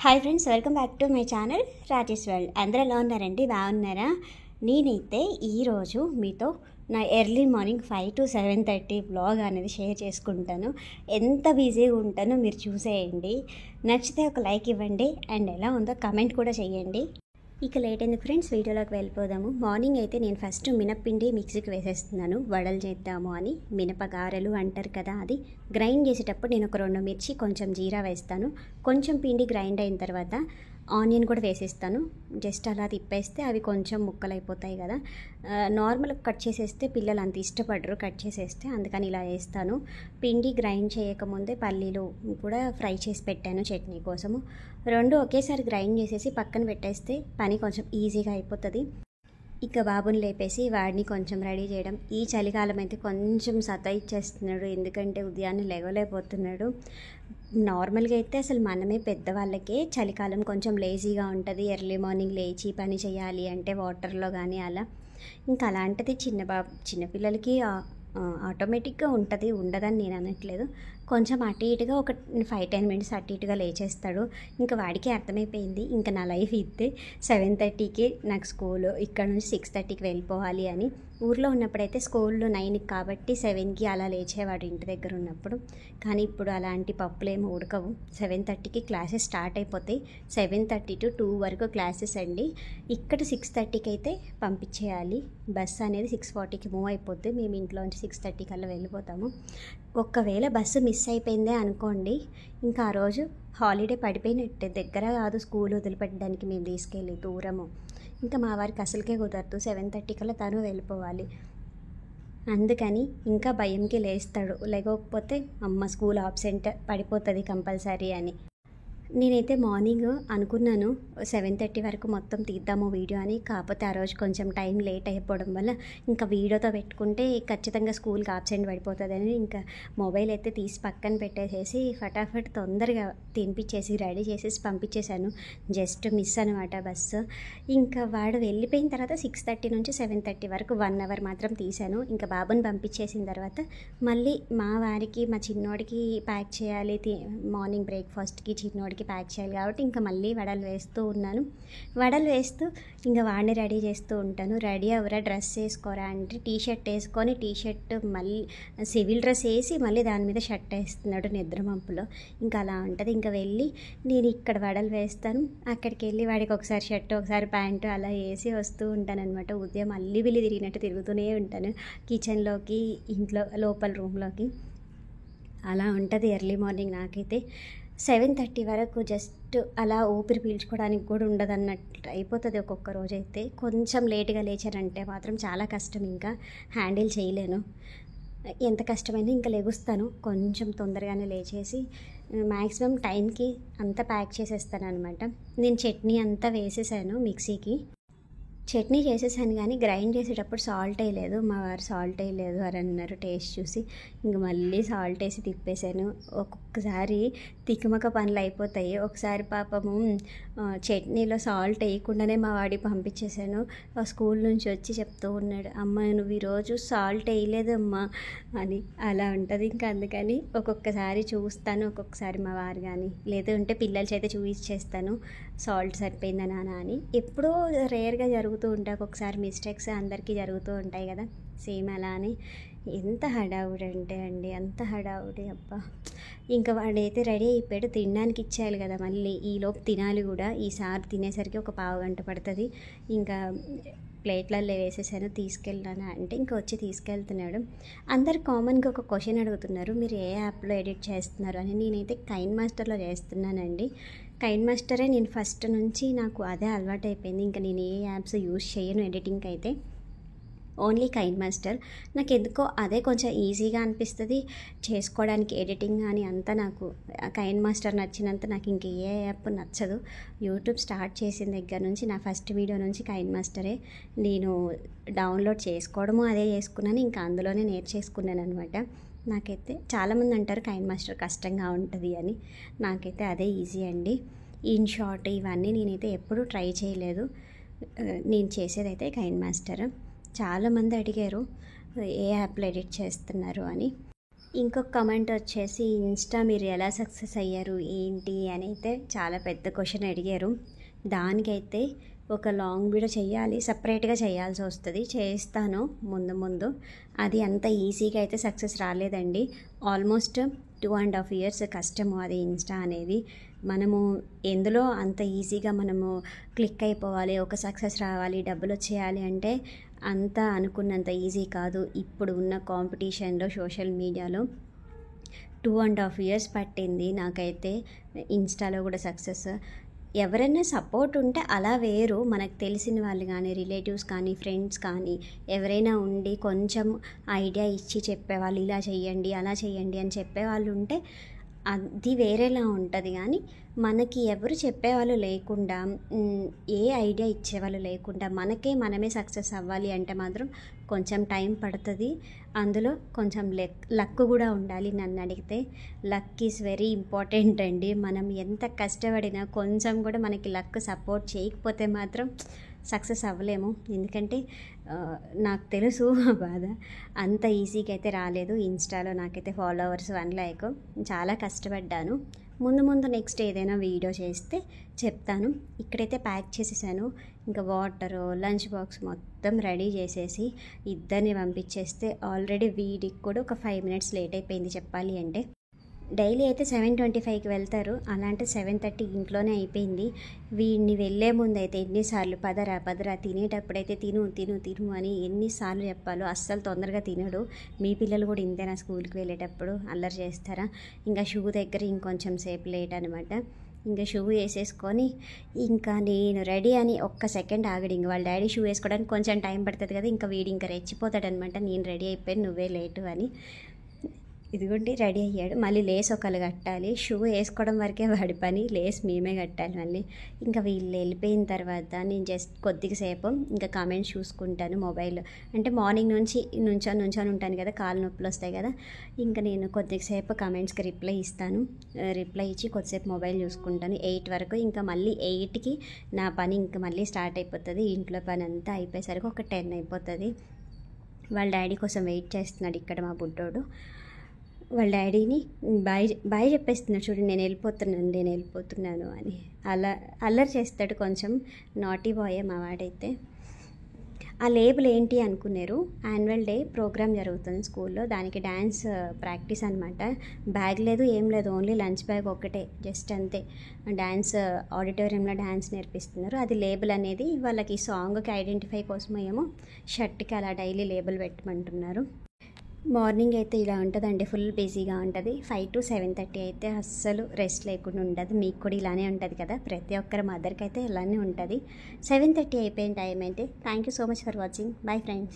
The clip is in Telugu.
Hi friends, welcome back to my channel Rajesh world. అందరూ ఎలా ఉన్నారండి? బాగున్నారా? నేనైతే ఈరోజు మీతో నా ఎర్లీ మార్నింగ్ 5 to 7:30 వ్లాగ్ అనేది షేర్ చేసుకుంటాను. ఎంత బిజీగా ఉంటానో మీరు చూసేయండి. నచ్చితే ఒక లైక్ ఇవ్వండి అండ్ ఎలా ఉందో కమెంట్ కూడా చేయండి. ఇక లేట్ ఎందుకు ఫ్రెండ్స్, వీడియోలోకి వెళ్ళిపోదాము. మార్నింగ్ అయితే నేను ఫస్ట్ మినప్పిండి మిక్సీకి వేసేస్తున్నాను, వడలు చేద్దాము అని. మినపగారెలు అంటారు కదా, అది గ్రైండ్ చేసేటప్పుడు నేను ఒక 2 మిర్చి, కొంచెం జీరా వేస్తాను. కొంచెం పిండి గ్రైండ్ అయిన తర్వాత ఆనియన్ కూడా వేసేస్తాను. జస్ట్ అలా తిప్పేస్తే అవి కొంచెం ముక్కలు అయిపోతాయి కదా. నార్మల్గా కట్ చేసేస్తే పిల్లలు అంత ఇష్టపడరు కట్ చేసేస్తే, అందుకని ఇలా వేస్తాను. పిండి గ్రైండ్ చేయకముందే పల్లీలు కూడా ఫ్రై చేసి పెట్టాను చట్నీ కోసము. 2 ఒకేసారి గ్రైండ్ చేసేసి పక్కన పెట్టేస్తే పని కొంచెం ఈజీగా అయిపోతుంది. ఇక బాబుని లేపేసి వాడిని కొంచెం రెడీ చేయడం. ఈ చలికాలం అయితే కొంచెం సతాయిచ్చేస్తున్నాడు, ఎందుకంటే ఉదయాన్నే లేవలేకపోతున్నాడు. నార్మల్గా అయితే అసలు మనమే పెద్దవాళ్ళకే చలికాలం కొంచెం లేజీగా ఉంటుంది. ఎర్లీ మార్నింగ్ లేచి పని చేయాలి అంటే వాటర్లో కానీ అలా. ఇంకా అలాంటిది చిన్నపిల్లలకి ఆటోమేటిక్గా ఉంటుంది, ఉండదని నేను అనట్లేదు. కొంచెం అటు ఇటుగా ఒక 5-10 మినిట్స్ అటు ఇటుగా లేచేస్తాడు. ఇంకా వాడికి అర్థమైపోయింది ఇంకా నా లైఫ్ ఇద్దే. 7:30కి నాకు స్కూలు, ఇక్కడ నుంచి 6:30కి వెళ్ళిపోవాలి అని. ఊర్లో ఉన్నప్పుడైతే స్కూల్లో 9కి కాబట్టి 7కి అలా లేచేవాడు ఇంటి దగ్గర ఉన్నప్పుడు. కానీ ఇప్పుడు అలాంటి పప్పులేమో ఉడకవు. 7:30కి క్లాసెస్ స్టార్ట్ అయిపోతాయి. 7:30 to 2 వరకు క్లాసెస్ అండి. ఇక్కడ 6:30కి అయితే పంపించేయాలి. బస్సు అనేది 6:40కి మూవ్ అయిపోద్ది. మేము ఇంట్లోంచి 6:30 కల్లా వెళ్ళిపోతాము. ఒక్కవేళ బస్సు మిస్ అయిపోయిందే అనుకోండి, ఇంకా ఆ రోజు హాలిడే పడిపోయినట్టే. దగ్గర కాదు స్కూల్ వదిలిపెట్టడానికి మేము తీసుకెళ్ళి, దూరము. ఇంకా మా వారికి అసలుకే కుదరదు, 7:30 కల్లా తను వెళ్ళిపోవాలి. అందుకని ఇంకా భయంకి లేస్తాడు, లేకపోతే అమ్మ స్కూల్ ఆబ్సెంట్ పడిపోతుంది కంపల్సరీ అని. నేనైతే మార్నింగ్ అనుకున్నాను 7:30 వరకు మొత్తం తీద్దాము వీడియో అని. కాకపోతే ఆ రోజు కొంచెం టైం లేట్ అయిపోవడం వల్ల ఇంకా వీడియోతో పెట్టుకుంటే ఖచ్చితంగా స్కూల్కి ఆబ్సెంట్ పడిపోతుందని ఇంకా మొబైల్ అయితే తీసి పక్కన పెట్టేసేసి ఫటాఫట్ తొందరగా తినిపించేసి రెడీ చేసేసి పంపించేశాను. జస్ట్ మిస్ అనమాట బస్సు. ఇంకా వాడు వెళ్ళిపోయిన తర్వాత 6:30 నుంచి 7:30 వరకు 1 అవర్ మాత్రం తీశాను. ఇంకా బాబుని పంపించేసిన తర్వాత మళ్ళీ మా వారికి, మా చిన్నోడికి ప్యాక్ చేయాలి. మార్నింగ్ బ్రేక్ఫాస్ట్కి చిన్నోడికి ప్యాక్ చేయాలి కాబట్టి ఇంకా మళ్ళీ వడలు వేస్తూ ఉన్నాను. వడలు వేస్తూ ఇంకా వాడిని రెడీ చేస్తూ ఉంటాను. రెడీ అవరా, డ్రెస్ వేసుకోరా అంటే టీషర్ట్ వేసుకొని, టీషర్ట్ మళ్ళీ సివిల్ డ్రెస్ వేసి మళ్ళీ దాని మీద షర్ట్ వేస్తున్నాడు నిద్రమంపులో. ఇంకా అలా ఉంటుంది. ఇంకా వెళ్ళి నేను ఇక్కడ వడలు వేస్తాను, అక్కడికి వెళ్ళి వాడికి ఒకసారి షర్ట్ ఒకసారి ప్యాంటు అలా వేసి వస్తూ ఉంటాను అనమాట. ఉదయం అల్లి బిల్లి తిరిగినట్టు తిరుగుతూనే ఉంటాను కిచెన్లోకి, ఇంట్లో లోపల రూమ్లోకి. అలా ఉంటుంది ఎర్లీ మార్నింగ్ నాకైతే. 7:30 వరకు జస్ట్ అలా ఊపిరి పీల్చుకోవడానికి కూడా ఉండదన్నట్టు అయిపోతుంది ఒక్కొక్క రోజైతే. కొంచెం లేట్గా లేచారంటే మాత్రం చాలా కష్టం, ఇంకా హ్యాండిల్ చేయలేను. ఎంత కష్టమైనా ఇంకా లెగుస్తాను. కొంచెం తొందరగానే లేచేసి మ్యాక్సిమం టైంకి అంతా ప్యాక్ చేసేస్తాను అనమాట. నేను చట్నీ అంతా వేసేసాను మిక్సీకి. చట్నీ చేసేసాను కానీ గ్రైండ్ చేసేటప్పుడు సాల్ట్ వేయలేదు. మా వారు సాల్ట్ వేయలేదు అని అన్నారు టేస్ట్ చూసి. ఇంక మళ్ళీ సాల్ట్ వేసి తిప్పేశాను. ఒక్కొక్కసారి తికమక పనులు అయిపోతాయి. ఒకసారి పాపము చట్నీలో సాల్ట్ వేయకుండానే మా వాడికి పంపించేశాను. స్కూల్ నుంచి వచ్చి చెప్తూ ఉన్నాడు, అమ్మ నువ్వు ఈరోజు సాల్ట్ వేయలేదమ్మా అని. అలా ఉంటుంది. ఇంకా అందుకని ఒక్కొక్కసారి చూస్తాను, ఒక్కొక్కసారి మా వారు కానీ లేదంటే పిల్లల చేత చూపించేస్తాను సాల్ట్ సరిపోయిందా నాన్న అని. ఎప్పుడూ రేర్గా జరుగుతూ ఉంటాయి ఒక్కొక్కసారి మిస్టేక్స్, అందరికీ జరుగుతూ ఉంటాయి కదా. సేమ్ అలానే ఎంత హడావుడి అంటే అండి, అంత హడావుడి అబ్బా. ఇంకా వాడైతే రెడీ అయిపోయాడు, తినడానికి ఇచ్చేయాలి కదా మళ్ళీ. ఈలోపు తినాలి కూడా. ఈసారి తినేసరికి ఒక పావు గంట పడుతుంది. ఇంకా ప్లేట్లలో వేసేసాను, తీసుకెళ్ళాను అంటే ఇంకా వచ్చి తీసుకెళ్తున్నాడు. అందరు కామన్గా ఒక క్వశ్చన్ అడుగుతున్నారు, మీరు ఏ యాప్లో ఎడిట్ చేస్తున్నారు అని. నేనైతే కైన్ మాస్టర్లో చేస్తున్నానండి. కైన్ మాస్టరే నేను ఫస్ట్ నుంచి నాకు అదే అలవాటు అయిపోయింది. ఇంకా నేను ఏ యాప్స్ యూజ్ చేయను ఎడిటింగ్కి అయితే, ఓన్లీ కైన్ మాస్టర్. నాకు ఎందుకో అదే కొంచెం ఈజీగా అనిపిస్తుంది చేసుకోవడానికి, ఎడిటింగ్ అని అంతా. నాకు కైన్ మాస్టర్ నచ్చినంత నాకు ఇంక ఏ యాప్ నచ్చదు. యూట్యూబ్ స్టార్ట్ చేసిన దగ్గర నుంచి నా ఫస్ట్ వీడియో నుంచి కైన్ మాస్టరే నేను డౌన్లోడ్ చేసుకోవడము అదే చేసుకున్నాను. ఇంకా అందులోనే నేర్చేసుకున్నాను అనమాట. నాకైతే చాలామంది అంటారు కైన్ మాస్టర్ కష్టంగా ఉంటుంది అని, నాకైతే అదే ఈజీ అండి. ఇన్ షార్ట్ ఇవన్నీ నేనైతే ఎప్పుడూ ట్రై చేయలేదు. నేను చేసేదైతే కైన్ మాస్టర్. చాలామంది అడిగారు ఏ యాప్లో ఎడిట్ చేస్తున్నారు అని. ఇంకొక కమెంట్ వచ్చేసి ఇన్స్టా మీరు ఎలా సక్సెస్ అయ్యారు ఏంటి అని అయితే చాలా పెద్ద క్వశ్చన్ అడిగారు. దానికైతే ఒక లాంగ్ వీడియో చేయాలి, సపరేట్గా చేయాల్సి వస్తుంది. చేస్తాను ముందు ముందు. అది అంత ఈజీగా అయితే సక్సెస్ రాలేదండి. ఆల్మోస్ట్ 2.5 years కష్టము అది ఇన్స్టా అనేది. మనము ఎందులో అంత ఈజీగా మనము క్లిక్ అయిపోవాలి, ఒక సక్సెస్ రావాలి, డబ్బులు వచ్చేయాలి అంటే అంత అనుకున్నంత ఈజీ కాదు. ఇప్పుడు ఉన్న కాంపిటీషన్లో సోషల్ మీడియాలో 2.5 years పట్టింది నాకైతే ఇన్స్టాలో కూడా సక్సెస్. ఎవరైనా సపోర్ట్ ఉంటే అలా వేరు, మనకు తెలిసిన వాళ్ళు కానీ రిలేటివ్స్ కానీ ఫ్రెండ్స్ కానీ ఎవరైనా ఉండి కొంచెం ఐడియా ఇచ్చి చెప్పేవాళ్ళు, ఇలా చెయ్యండి అలా చెయ్యండి అని చెప్పేవాళ్ళు ఉంటే అది వేరేలా ఉంటుంది. కానీ మనకి ఎవరు చెప్పేవాళ్ళు లేకుండా, ఏ ఐడియా ఇచ్చేవాళ్ళు లేకుండా మనమే సక్సెస్ అవ్వాలి అంటే మాత్రం కొంచెం టైం పడుతుంది. అందులో కొంచెం లక్ కూడా ఉండాలి. నన్ను అడిగితే లక్ ఈజ్ వెరీ ఇంపార్టెంట్ అండి. మనం ఎంత కష్టపడినా కొంచెం కూడా మనకి లక్ సపోర్ట్ చేయకపోతే మాత్రం సక్సెస్ అవ్వలేము. ఎందుకంటే నాకు తెలుసు ఆ బాధ. అంత ఈజీగా అయితే రాలేదు. ఇన్స్టాలో నాకైతే ఫాలోవర్స్ 1 lakh. చాలా కష్టపడ్డాను. ముందు నెక్స్ట్ ఏదైనా వీడియో చేస్తే చెప్తాను. ఇక్కడైతే ప్యాక్ చేసేసాను. ఇంకా వాటరు, లంచ్ బాక్స్ మొత్తం రెడీ చేసేసి ఇద్దరిని పంపించేస్తే ఆల్రెడీ వీడికి కూడా ఒక 5 minutes లేట్ అయిపోయింది చెప్పాలి అంటే. డైలీ అయితే 7:25కి వెళ్తారు, అలాంటి 7:30 ఇంట్లోనే అయిపోయింది. వీడిని వెళ్ళే ముందు అయితే ఎన్నిసార్లు పదరా తినేటప్పుడైతే తిను అని ఎన్నిసార్లు చెప్పాలో. అస్సలు తొందరగా తినడు. మీ పిల్లలు కూడా ఇంతేనా స్కూల్కి వెళ్ళేటప్పుడు అల్లరి చేస్తారా? ఇంకా షూ దగ్గర ఇంకొంచెం సేపు లేట్ అనమాట. ఇంకా షూ వేసేసుకొని ఇంకా నేను రెడీ అని ఒక్క సెకండ్ ఆగడు. ఇంక వాళ్ళ డాడీ షూ వేసుకోవడానికి కొంచెం టైం పడుతుంది కదా, ఇంకా వీడు ఇంకా రెచ్చిపోతాడనమాట. నేను రెడీ అయిపోయాను, నువ్వే లేటు అని. ఇదిగోండి రెడీ అయ్యాడు. మళ్ళీ లేస్ ఒకళ్ళు కట్టాలి. షూ వేసుకోవడం వరకే వాడి పని, లేస్ మేమే కట్టాలి మళ్ళీ. ఇంకా వీళ్ళు వెళ్ళిపోయిన తర్వాత నేను జస్ట్ కొద్దిసేపు ఇంకా కామెంట్స్ చూసుకుంటాను మొబైల్. అంటే మార్నింగ్ నుంచి నుంచొని ఉంటాను కదా, కాళ్ళు నొప్పులు వస్తాయి కదా. ఇంకా నేను కొద్దిసేపు కామెంట్స్కి రిప్లై ఇస్తాను. రిప్లై ఇచ్చి కొద్దిసేపు మొబైల్ చూసుకుంటాను 8 వరకు. ఇంకా మళ్ళీ 8కి నా పని ఇంకా మళ్ళీ స్టార్ట్ అయిపోతుంది. ఇంట్లో పని అంతా అయిపోయేసరికి ఒక 10 అయిపోతుంది. వాళ్ళ డాడీ కోసం వెయిట్ చేస్తున్నాడు ఇక్కడ మా బుడ్డోడు. వాళ్ళ డాడీని బాయ్ చెప్పేస్తున్నాడు, చూడండి నేను వెళ్ళిపోతున్నాను అని. అల్లరి చేస్తాడు కొంచెం. నాటీ బాయ్ మా వాడైతే. ఆ లేబుల్ ఏంటి అనుకున్నారు, యాన్యువల్ డే ప్రోగ్రామ్ జరుగుతుంది స్కూల్లో. దానికి డ్యాన్స్ ప్రాక్టీస్ అనమాట. బ్యాగ్ లేదు ఏం లేదు, ఓన్లీ లంచ్ బ్యాగ్ ఒకటే జస్ట్ అంతే. డ్యాన్స్ ఆడిటోరియంలో డ్యాన్స్ నేర్పిస్తున్నారు. అది లేబుల్ అనేది వాళ్ళకి సాంగ్కి ఐడెంటిఫై కోసం ఏమో షర్ట్కి అలా డైలీ లేబుల్ పెట్టమంటున్నారు. మార్నింగ్ అయితే ఇలా ఉంటుందండి, ఫుల్ బిజీగా ఉంటుంది. 5 to 7:30 అయితే అస్సలు రెస్ట్ లేకుండా ఉండదు. మీకు కూడా ఇలానే ఉంటుంది కదా, ప్రతి ఒక్కరి మదర్కి అయితే ఇలానే ఉంటుంది. 7:30 అయిపోయిన టైం అయితే. Thank you so much for watching. Bye friends.